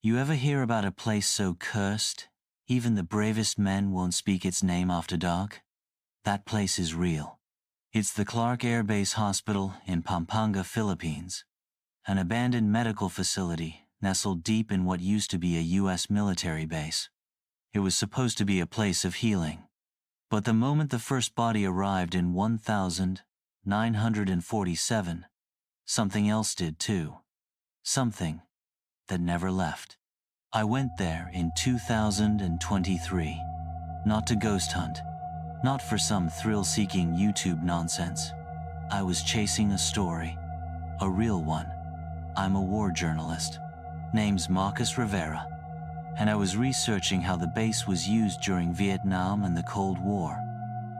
You ever hear about a place so cursed, even the bravest men won't speak its name after dark? That place is real. It's the Clark Air Base Hospital in Pampanga, Philippines, an abandoned medical facility nestled deep in what used to be a U.S. military base. It was supposed to be a place of healing. But the moment the first body arrived in 1947, something else did too. Something that never left. I went there in 2023, not to ghost hunt, not for some thrill-seeking YouTube nonsense. I was chasing a story, a real one. I'm a war journalist, name's Marcus Rivera, and I was researching how the base was used during Vietnam and the Cold War.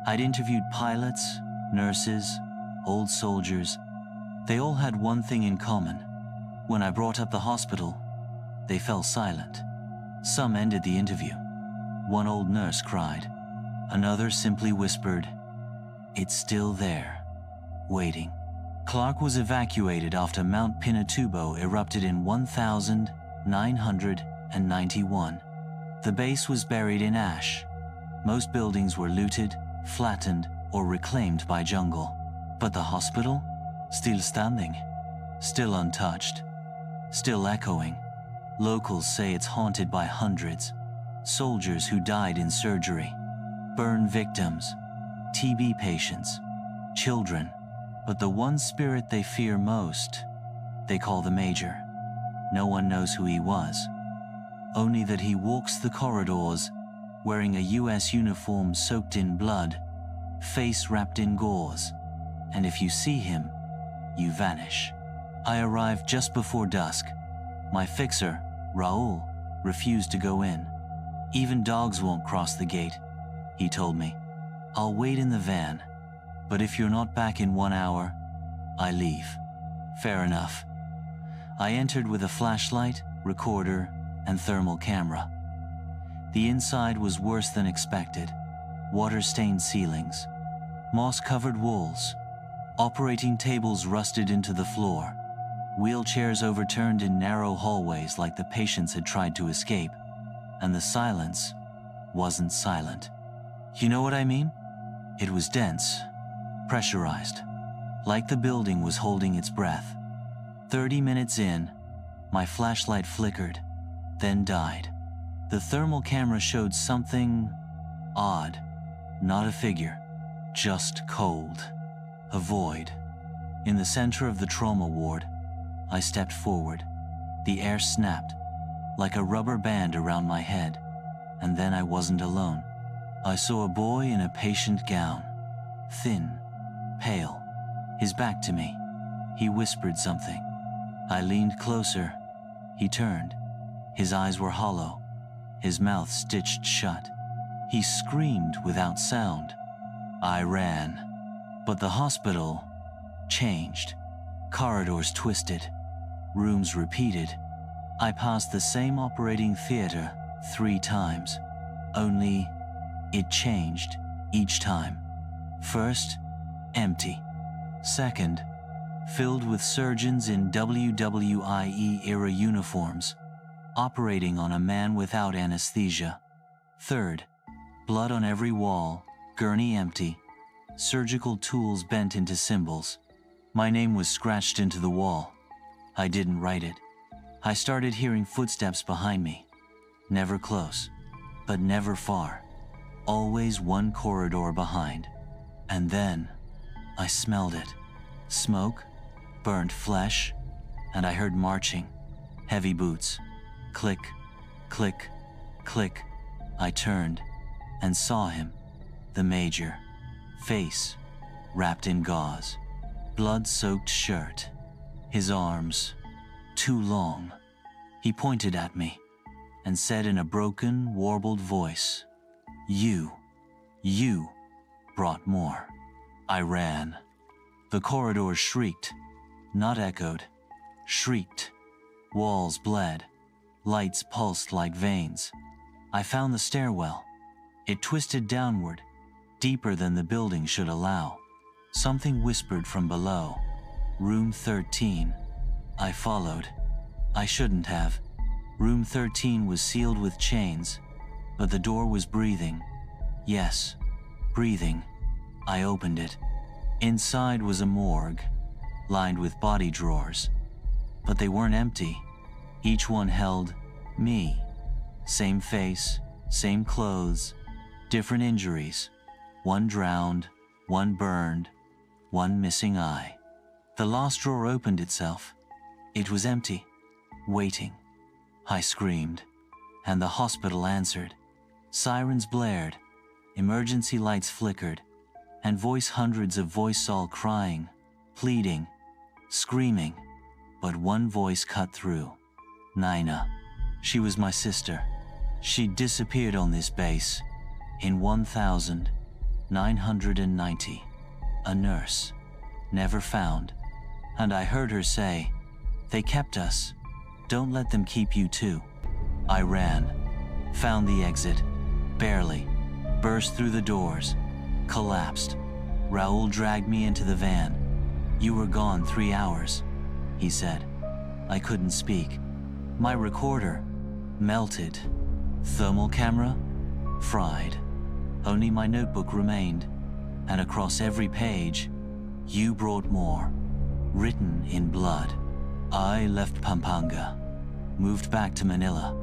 I'd interviewed pilots, nurses, old soldiers. They all had one thing in common. When I brought up the hospital, they fell silent. Some ended the interview. One old nurse cried. Another simply whispered, "It's still there, waiting." Clark was evacuated after Mount Pinatubo erupted in 1991. The base was buried in ash. Most buildings were looted, flattened, or reclaimed by jungle. But the hospital? Still standing, still untouched, still echoing. Locals say it's haunted by hundreds. Soldiers who died in surgery, burn victims, TB patients, children. But the one spirit they fear most, they call the Major. No one knows who he was. Only that he walks the corridors wearing a U.S. uniform soaked in blood, face wrapped in gauze. And if you see him, you vanish. I arrived just before dusk. My fixer, Raul, refused to go in. Even dogs won't cross the gate, he told me. I'll wait in the van, but if you're not back in 1 hour, I leave. Fair enough. I entered with a flashlight, recorder, and thermal camera. The inside was worse than expected. Water-stained ceilings, moss-covered walls, operating tables rusted into the floor, wheelchairs overturned in narrow hallways like the patients had tried to escape, and the silence wasn't silent. You know what I mean? It was dense, pressurized, like the building was holding its breath. 30 minutes in, my flashlight flickered, then died. The thermal camera showed something odd, not a figure, just cold. A void. In the center of the trauma ward, I stepped forward. The air snapped, like a rubber band around my head, and then I wasn't alone. I saw a boy in a patient gown, thin, pale, his back to me. He whispered something. I leaned closer. He turned. His eyes were hollow, his mouth stitched shut. He screamed without sound. I ran. But the hospital changed. Corridors twisted. Rooms repeated. I passed the same operating theater 3 times. Only it changed each time. First, empty. Second, filled with surgeons in WWE-era uniforms, operating on a man without anesthesia. Third, blood on every wall, gurney empty, surgical tools bent into symbols. My name was scratched into the wall. I didn't write it. I started hearing footsteps behind me. Never close, but never far. Always one corridor behind. And then, I smelled it. Smoke, burnt flesh, and I heard marching. Heavy boots. Click, click, click. I turned and saw him, the Major. Face wrapped in gauze, blood-soaked shirt, his arms too long. He pointed at me and said in a broken, warbled voice, You brought more." I ran. The corridors shrieked, not echoed, shrieked. Walls bled, lights pulsed like veins. I found the stairwell. It twisted downward, deeper than the building should allow. Something whispered from below, "Room 13." I followed. I shouldn't have. Room 13 was sealed with chains, but the door was breathing. Yes, breathing. I opened it. Inside was a morgue, lined with body drawers. But they weren't empty. Each one held me. Same face, same clothes, different injuries. One drowned, one burned, one missing eye. The last drawer opened itself. It was empty, waiting. I screamed, and the hospital answered. Sirens blared, emergency lights flickered, and hundreds of voices all crying, pleading, screaming. But one voice cut through. Nina. She was my sister. She'd disappeared on this base in 1990. A nurse. Never found. And I heard her say, "They kept us. Don't let them keep you too." I ran. Found the exit. Barely. Burst through the doors. Collapsed. Raoul dragged me into the van. "You were gone 3 hours," he said. I couldn't speak. My recorder melted. Thermal camera fried. Only my notebook remained, and across every page, "You brought more," written in blood. I left Pampanga, moved back to Manila,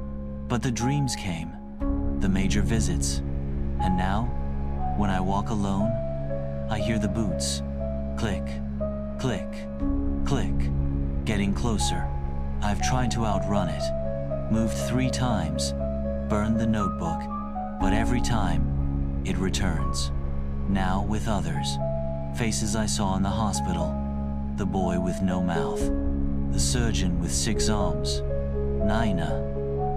but the dreams came, the major visits, and now, when I walk alone, I hear the boots, click, click, click, getting closer. I've tried to outrun it, moved 3 times, burned the notebook, but every time, it returns. Now with others, faces I saw in the hospital, the boy with no mouth, the surgeon with 6 arms, Nina,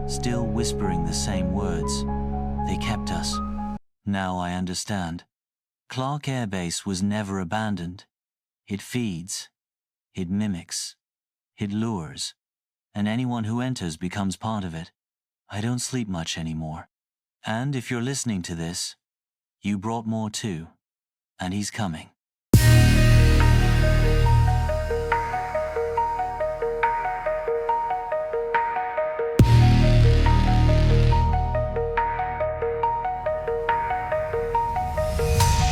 still whispering the same words. They kept us. Now I understand. Clark Air Base was never abandoned. It feeds, it mimics, it lures, and anyone who enters becomes part of it. I don't sleep much anymore. And if you're listening to this, you brought more too, and he's coming.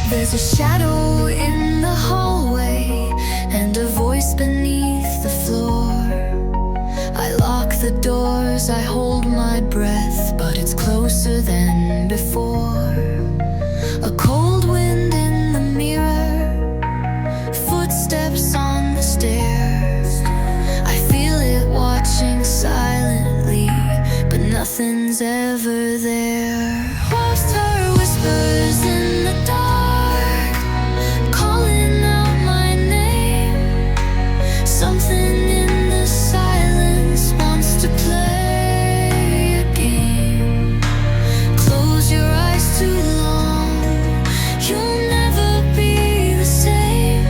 There's a shadow in the hallway and a voice beneath the floor. I lock the doors, I hold my breath, but it's closer than before. A cold wind in the mirror, footsteps on the stairs. I feel it watching silently, but nothing's ever there. Lost her whispers in the dark, calling out my name. Something in the silence wants to play a game. Close your eyes too long, you'll never be the same.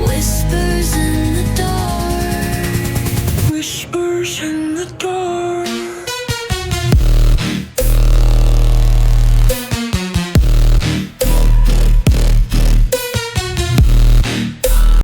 Whispers in the dark, whispers in the dark.